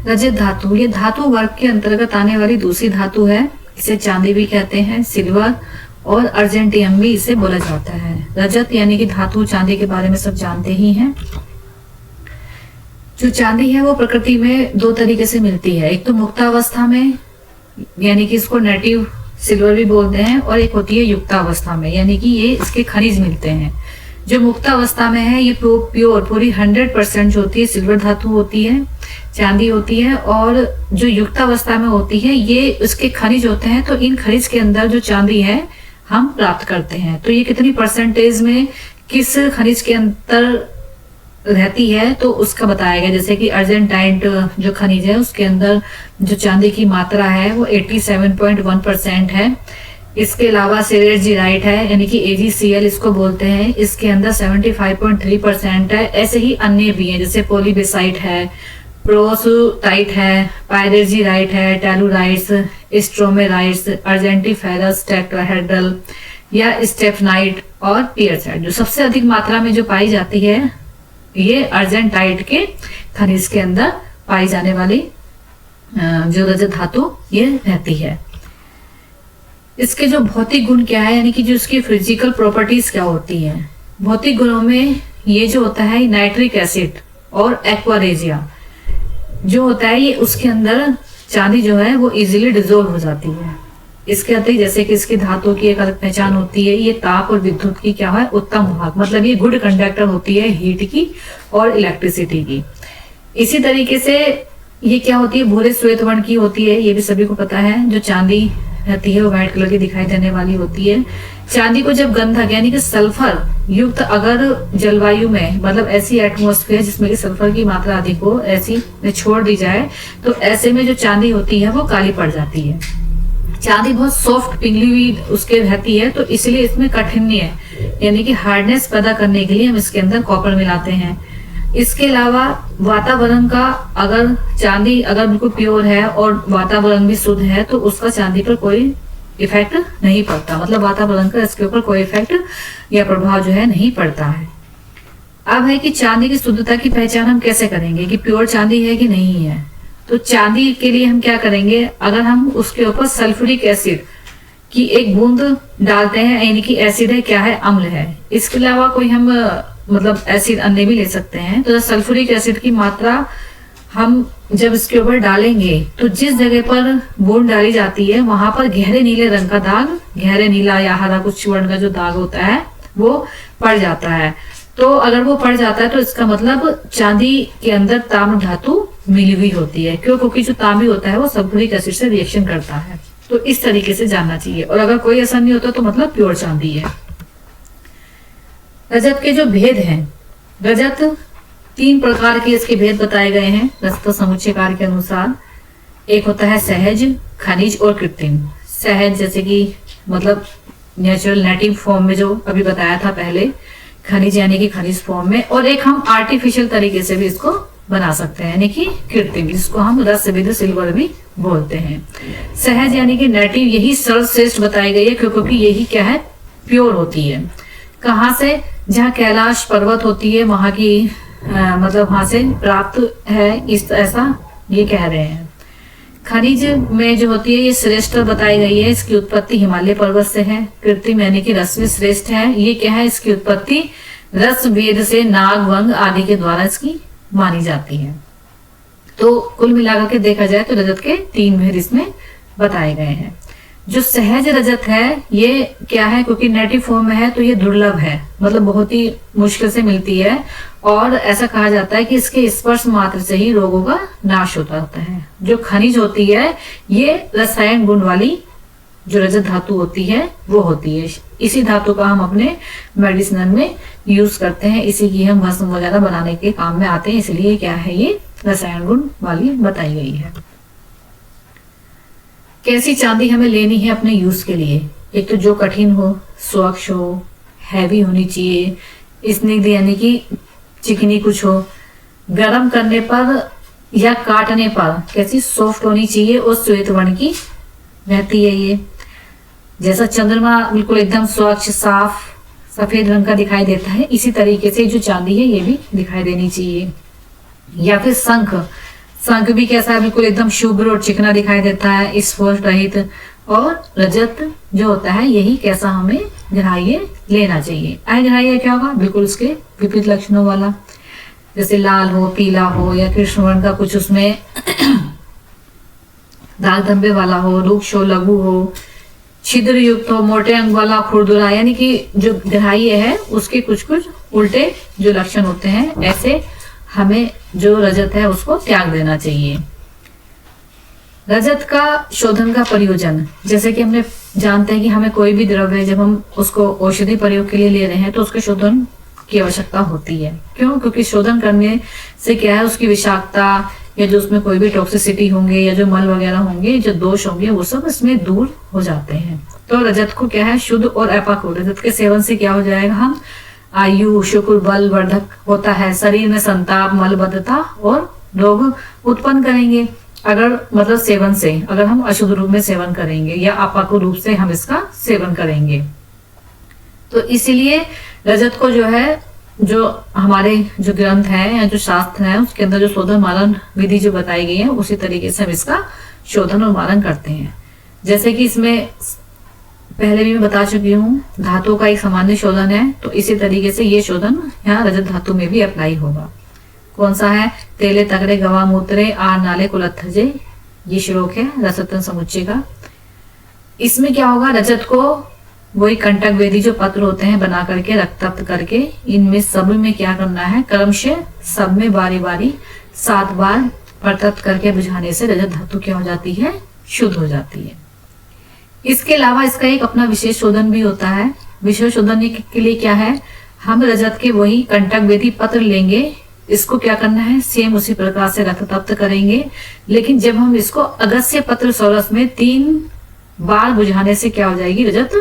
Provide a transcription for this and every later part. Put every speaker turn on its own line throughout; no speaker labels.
रजत धातु, ये धातु वर्ग के अंतर्गत आने वाली दूसरी धातु है। इसे चांदी भी कहते हैं, सिल्वर और अर्जेंटियम भी इसे बोला जाता है। रजत यानी कि धातु, चांदी के बारे में सब जानते ही हैं। जो चांदी है वो प्रकृति में दो तरीके से मिलती है, एक तो मुक्तावस्था में यानी कि इसको नेटिव सिल्वर भी बोलते हैं, और एक होती है युक्तावस्था में यानी कि ये इसके खनिज मिलते हैं। जो मुक्तावस्था में है ये प्योर पूरी 100% जो होती है सिल्वर धातु होती है, चांदी होती है। और जो युक्तावस्था में होती है ये इसके खनिज होते हैं। तो इन खनिज के अंदर जो चांदी है हम प्राप्त करते हैं। तो ये कितनी परसेंटेज में किस खनिज के अंदर रहती है तो उसका बताया गया। जैसे कि अर्जेंटाइट जो खनिज है उसके अंदर जो चांदी की मात्रा है वो 87.1% है। इसके अलावा सिरेजिराइट है यानी कि AgCl इसको बोलते हैं, इसके अंदर 75.3% है। ऐसे ही अन्य भी हैं जैसे पोलीबेसाइट है, प्रोसुटाइट है, पायरेजिराइट है, टेलुराइट्स, स्ट्रोमेराइट्स, अर्जेंटीफेरस टेट्राहेड्रल या स्टेफनाइट और पियरसाइट। जो सबसे अधिक मात्रा में जो पाई जाती है ये अर्जेंटाइट के खनिज के अंदर पाई जाने वाली जो रजत धातु ये रहती है। इसके जो भौतिक गुण क्या है यानी कि जो इसकी फिजिकल प्रॉपर्टीज क्या होती है। भौतिक गुणों में ये जो होता है नाइट्रिक एसिड और एक्वारेजिया जो होता है ये उसके अंदर चांदी जो है वो इजीली डिजोल्व हो जाती है। इसके अतिरिक्त जैसे कि इसकी धातु की एक अलग पहचान होती है, ये ताप और विद्युत की क्या है उत्तम वाहक, मतलब ये गुड कंडक्टर होती है हीट की और इलेक्ट्रिसिटी की। इसी तरीके से ये क्या होती है भूरे श्वेत वर्ण की होती है, ये भी सभी को पता है। जो चांदी रहती है वो व्हाइट कलर की दिखाई देने वाली होती है। चांदी को जब गंधक यानी कि सल्फर युक्त अगर जलवायु में मतलब ऐसी एटमॉस्फेयर जिसमें कि सल्फर की मात्रा अधिक हो ऐसी में छोड़ दी जाए तो ऐसे में जो चांदी होती है वो काली पड़ जाती है। चांदी बहुत सॉफ्ट पिघली हुई उसके रहती है तो इसलिए इसमें कठिनाई है यानी कि हार्डनेस पैदा करने के लिए हम इसके अंदर कॉपर मिलाते हैं। इसके अलावा वातावरण का अगर चांदी अगर बिल्कुल प्योर है और वातावरण भी शुद्ध है तो उसका चांदी पर कोई इफेक्ट नहीं पड़ता, मतलब वातावरण का इसके ऊपर कोई इफेक्ट या प्रभाव जो है नहीं पड़ता है। अब है कि चांदी की शुद्धता की पहचान हम कैसे करेंगे कि प्योर चांदी है कि नहीं है। तो चांदी के लिए हम क्या करेंगे, अगर हम उसके ऊपर सल्फ्यूरिक एसिड की एक बूंद डालते हैं यानी कि एसिड है क्या है अम्ल है, इसके अलावा कोई हम मतलब एसिड अन्य भी ले सकते हैं। तो सल्फ्यूरिक एसिड की मात्रा हम जब इसके ऊपर डालेंगे तो जिस जगह पर बूंद डाली जाती है वहां पर गहरे नीले रंग का दाग, गहरे नीला या हरा कुछ वर्ण का जो दाग होता है वो पड़ जाता है। तो अगर वो पड़ जाता है तो इसका मतलब चांदी के अंदर ताम्र धातु मिली हुई होती है। क्यों, क्योंकि जो तांबी होता है वो सल्फ्यूरिक एसिड से रिएक्शन करता है। तो इस तरीके से जानना चाहिए। और अगर कोई ऐसा नहीं होता तो मतलब प्योर चांदी है। रजत के जो भेद हैं, रजत 3 प्रकार के इसके भेद बताए गए हैं रजत समुच्चयकार के अनुसार। एक होता है सहज, खनिज और कृत्रिम। सहज जैसे कि मतलब नेचुरल नेटिव फॉर्म में जो अभी बताया था पहले, खनिज यानी कि खनिज फॉर्म में, और एक हम आर्टिफिशियल तरीके से भी इसको बना सकते हैं यानी कि कृत्रिम, जिसको हम रसविद सिल्वर भी बोलते हैं। सहज यानी कि नेटिव यही सर्वश्रेष्ठ बताई गई है क्योंकि यही क्या है प्योर होती है। कहाँ से, जहाँ कैलाश पर्वत होती है वहां की मतलब वहां से प्राप्त है इस ऐसा ये कह रहे हैं। खनिज में जो होती है ये श्रेष्ठ बताई गई है, इसकी उत्पत्ति हिमालय पर्वत से है। कृत्रिम यानी कि रसविद श्रेष्ठ है, ये क्या है इसकी उत्पत्ति रस वेद से नाग वंग आदि के द्वारा इसकी मानी जाती है। तो कुल मिलाकर के देखा जाए तो रजत के 3 भेद इसमें बताए गए हैं। जो सहज रजत है ये क्या है, क्योंकि नेटिव फॉर्म में है तो ये दुर्लभ है, मतलब बहुत ही मुश्किल से मिलती है। और ऐसा कहा जाता है कि इसके स्पर्श मात्र से ही रोगों का नाश होता है। जो खनिज होती है ये रसायन गुण वाली जो रजत धातु होती है वो होती है। इसी धातु का हम अपने मेडिसिन में यूज करते हैं, इसी की हम भस्म वगैरह बनाने के काम में आते हैं, इसलिए क्या है ये रसायन गुण वाली बताई गई है। कैसी चांदी हमें लेनी है अपने यूज के लिए, एक तो जो कठिन हो, स्वच्छ हो, हैवी होनी चाहिए, स्निग्ध यानी कि चिकनी कुछ हो, गर्म करने पर या काटने पर कैसी सॉफ्ट होनी चाहिए और श्वेत वर्ण की रहती है। ये जैसा चंद्रमा बिल्कुल एकदम स्वच्छ साफ सफेद रंग का दिखाई देता है, इसी तरीके से जो चांदी है ये भी दिखाई देनी चाहिए। या फिर शंख, शंख भी कैसा है, बिल्कुल एकदम शुभ्र और चिकना दिखाई देता है, स्पर्श रहित। और रजत जो होता है यही कैसा हमें ग्राह्य लेना चाहिए। अग्राह्य क्या होगा, बिल्कुल उसके विपरीत लक्षणों वाला, जैसे लाल हो, पीला हो, या कृष्ण वर्ण का कुछ उसमें दाग धब्बे वाला हो, रुक्ष हो, लघु हो, छिद्र युक्त हो, मोटे अंग वाला, खुरदुरा, यानी कि जो ग्राह्य है उसके कुछ कुछ उल्टे जो लक्षण होते हैं, ऐसे हमें जो रजत है उसको त्याग देना चाहिए। रजत का शोधन का प्रयोजन, जैसे कि हमने जानते हैं कि हमें कोई भी द्रव्य जब हम उसको औषधि प्रयोग के लिए ले रहे हैं तो उसके शोधन की आवश्यकता होती है। क्यों? क्योंकि शोधन करने से क्या है, उसकी विषाक्तता या जो उसमें कोई भी टॉक्सिसिटी होंगे या जो मल वगैरह होंगे, जो दोष होंगे, वो सब इसमें दूर हो जाते हैं। तो रजत को क्या है, शुद्ध और अपाक, रजत के सेवन से क्या हो जाएगा, हम आयु, शुक्र, बल वर्धक होता है, शरीर में संताप, मलबद्धता और रोग उत्पन्न करेंगे। अगर मतलब सेवन से, अगर हम अशुद्ध रूप में सेवन करेंगे या अपाक रूप से हम इसका सेवन करेंगे, तो इसीलिए रजत को जो है, जो हमारे जो ग्रंथ है या जो शास्त्र है उसके अंदर जो शोधन मालन विधि जो बताई गई है, उसी तरीके से हम इसका शोधन और मालन करते हैं। जैसे कि इसमें पहले भी मैं बता चुकी हूँ, धातुओं का एक सामान्य शोधन है, तो इसी तरीके से ये शोधन यहाँ रजत धातु में भी अप्लाई होगा। कौन सा है, तेले तगड़े गवा मूत्रे आर नाले कुलत्थजे, ये श्लोक है रसरत्न समुच्चय का। इसमें क्या होगा, रजत को वही कंटक वेदी जो पत्र होते हैं बना करके रक्तप्त करके, इनमें सब में क्या करना है, क्रमशः सब में बारी बारी 7 बार प्रतप्त करके बुझाने से रजत धातु क्या हो जाती है, शुद्ध हो जाती है। इसके अलावा इसका एक अपना विशेष शोधन भी होता है। विशेष शोधन के लिए क्या है, हम रजत के वही कंटक वेदी पत्र लेंगे, इसको क्या करना है, सेम उसी प्रकार से रक्ततप्त करेंगे, लेकिन जब हम इसको अगस्त्य पत्र सोरस में 3 बार बुझाने से क्या हो जाएगी, रजत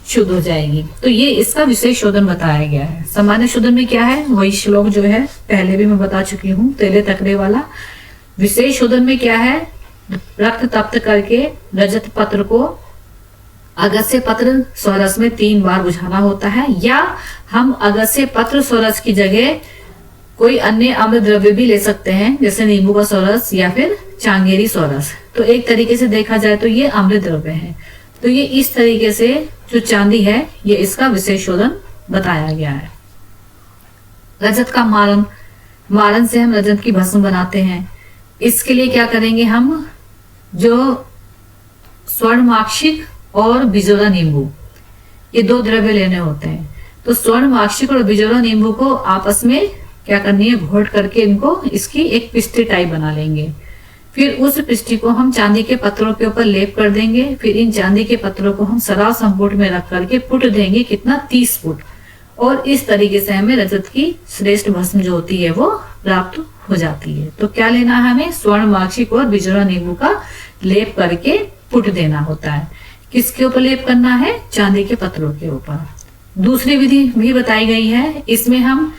शुद्ध हो जाएगी। तो ये इसका विशेष शोधन बताया गया है। सामान्य शोधन में क्या है, वही श्लोक जो है पहले भी मैं बता चुकी हूँ, तेले तकड़े वाला। विशेष शोधन में क्या है, रक्त तप्त करके रजत पत्र को अगस्त्य पत्र सोरस में 3 बार बुझाना होता है, या हम अगस्त्य पत्र सोरस की जगह कोई अन्य अम्ल द्रव्य भी ले सकते हैं, जैसे नींबू का सोरस या फिर चांगेरी सोरस। तो एक तरीके से देखा जाए तो ये अम्ल द्रव्य है। तो ये इस तरीके से जो चांदी है, ये इसका विशेष शोधन बताया गया है। रजत का मारन, मारन से हम रजत की भस्म बनाते हैं। इसके लिए क्या करेंगे, हम जो स्वर्णमाक्षिक और बिजोरा नींबू, ये 2 द्रव्य लेने होते हैं। तो स्वर्णमाक्षिक और बिजोरा नींबू को आपस में क्या करनी है, घोट करके इनको इसकी एक पिस्ती टाइप बना लेंगे। फिर उस पिस्टी को हम चांदी के पत्थरों के ऊपर लेप कर देंगे। फिर इन चांदी के पत्थरों को हम सराव संपुट में रख करके पुट देंगे, कितना, 30 फुट। और इस तरीके से हमें रजत की श्रेष्ठ भस्म जो होती है वो प्राप्त हो जाती है। तो क्या लेना है हमें, स्वर्णमाक्षिक और बिजोरा नींबू का लेप करके पुट देना होता है। किसके ऊपर लेप करना है, चांदी के पत्थरों के ऊपर। दूसरी विधि भी बताई गई है, इसमें हम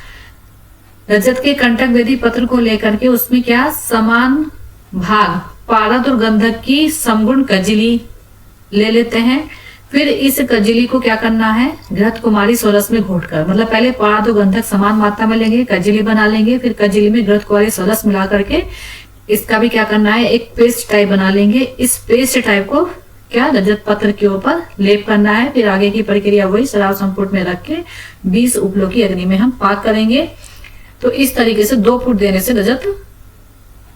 रजत के कंटक वेदी पत्र को लेकर के उसमें क्या, समान भाग पारद और गंधक की समगुण कजली ले लेते हैं। फिर इस कजली को क्या करना है, घृत कुमारी सोरस में घोटकर, मतलब पहले पारद और गंधक समान मात्रा में लेंगे, कजली बना लेंगे, फिर कजली में घृत कुमारी सोरस मिला करके इसका भी क्या करना है, एक पेस्ट टाइप बना लेंगे। इस पेस्ट टाइप को क्या, रजत पत्र के ऊपर लेप करना है। फिर आगे की प्रक्रिया वही शराब संपुट में रख के 20 उपलों की अग्नि में हम पाक करेंगे। तो इस तरीके से 2 फुट देने से रजत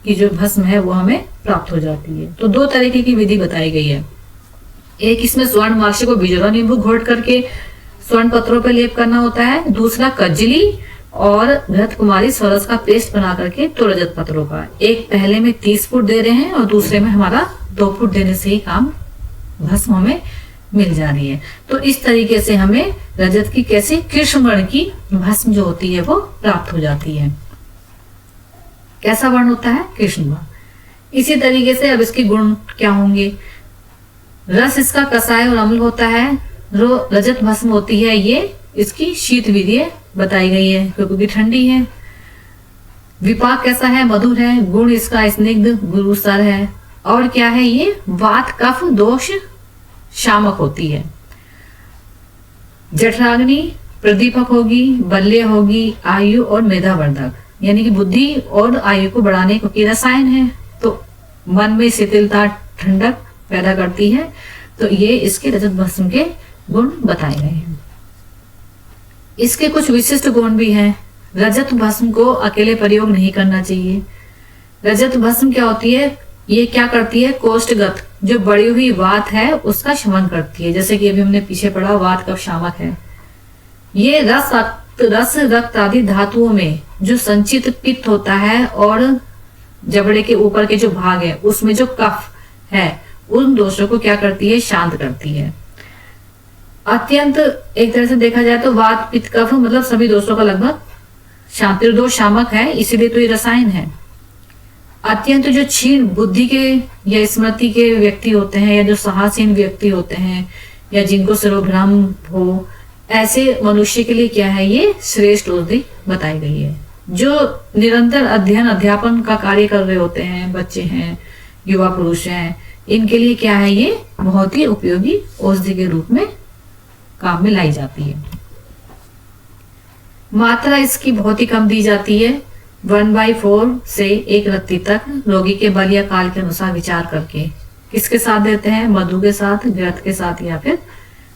की जो भस्म है वो हमें प्राप्त हो जाती है। तो 2 तरीके की विधि बताई गई है। एक इसमें स्वर्ण माक्षी को बिजोरा नींबू घोट करके स्वर्ण पत्रों पर लेप करना होता है। दूसरा कजली और घृत कुमारी सोरस का पेस्ट बना करके तो रजत पत्रों का, एक पहले में 30 फुट दे रहे हैं और दूसरे में हमारा 2 फुट देने से ही काम भस्म हमें मिल जा रही है। तो इस तरीके से हमें रजत की कैसे कृष्ण वर्ण की भस्म जो होती है वो प्राप्त हो जाती है। कैसा वर्ण होता है, कृष्ण वर्ण। इसी तरीके से अब इसके गुण क्या होंगे, रस इसका कसाय और अम्ल होता है। जो रजत भस्म होती है ये इसकी शीत विधि बताई गई है क्योंकि ठंडी है। विपाक कैसा है, मधुर है। गुण इसका स्निग्ध गुरुसर है। और क्या है, ये वात कफ दोष शामक होती है। जठराग्नि प्रदीपक होगी, बल्य होगी, आयु और मेधावर्धक। यानी कि बुद्धि और आयु को बढ़ाने की रसायन है, तो मन में शिथिलता, ठंडक पैदा करती है। तो ये इसके रजत भस्म के गुण बताए गए हैं। इसके कुछ विशिष्ट गुण भी हैं। रजत भस्म को अकेले प्रयोग नहीं करना चाहिए। रजत भस्म क्या होती है, ये क्या करती है, कोष्ठगत जो बढ़ी हुई वात है उसका शमन करती है। जैसे कि अभी हमने पीछे पढ़ा वात कफ शामक है। ये रस रक्त आदि धातुओं में जो संचित पित्त होता है और जबड़े के ऊपर के जो भाग है उसमें जो कफ है उन दोषों को क्या करती है, शांत करती है। अत्यंत एक तरह से देखा जाए तो वात पित्त कफ मतलब सभी दोषों का लगभग शांतिर्दोष शामक है, इसीलिए तो ये रसायन है। अत्यंत जो क्षीण बुद्धि के या स्मृति के व्यक्ति होते हैं या जो साहसहीन व्यक्ति होते हैं या जिनको सर्वभ्रम हो, ऐसे मनुष्य के लिए क्या है, ये श्रेष्ठ औषधि बताई गई है। जो निरंतर अध्ययन अध्यापन का कार्य कर रहे होते हैं, बच्चे हैं, युवा पुरुष हैं, इनके लिए क्या है, ये बहुत ही उपयोगी औषधि के रूप में काम में लाई जाती है। मात्रा इसकी बहुत ही कम दी जाती है, 1/4 से 1 रत्ती तक, रोगी के बल या काल के अनुसार विचार करके। किसके साथ देते हैं, मधु के साथ, घृत के साथ या फिर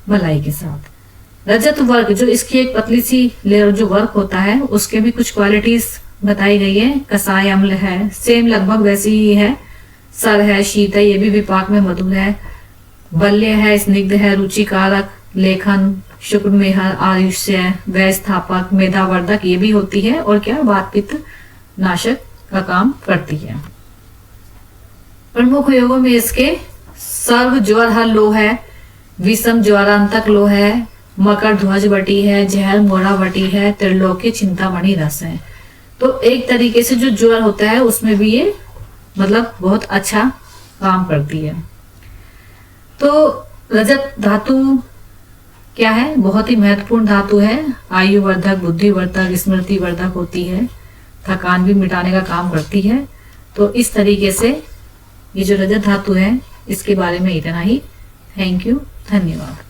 मलाई के साथ। रजत वर्ग जो इसकी एक पतली सी लेयर जो वर्क होता है उसके भी कुछ क्वालिटीज बताई गई है। कसाय अम्ल है, सेम लगभग वैसी ही है। सर है, शीत है, ये भी विपाक में मधुर है। बल्य है, स्निग्ध है, रुचिकारक, लेखन, शुक्र मेहर, आयुष्य, वय स्थापक, मेधावर्धक ये भी होती है। और क्या, वात पित्त नाशक का काम करती है। प्रमुख योगों में इसके सर्व ज्वर हर लो है, विषम ज्वरांतक लो है, मकर ध्वज बटी है, जहर मोरा बटी है, त्रिलोक्य चिंतामणि रस है। तो एक तरीके से जो ज्वर होता है उसमें भी ये मतलब बहुत अच्छा काम करती है। तो रजत धातु क्या है, बहुत ही महत्वपूर्ण धातु है। आयु वर्धक, बुद्धि वर्धक, स्मृति वर्धक होती है, थकान भी मिटाने का काम करती है। तो इस तरीके से ये जो रजत धातु है इसके बारे में इतना ही। थैंक यू, धन्यवाद।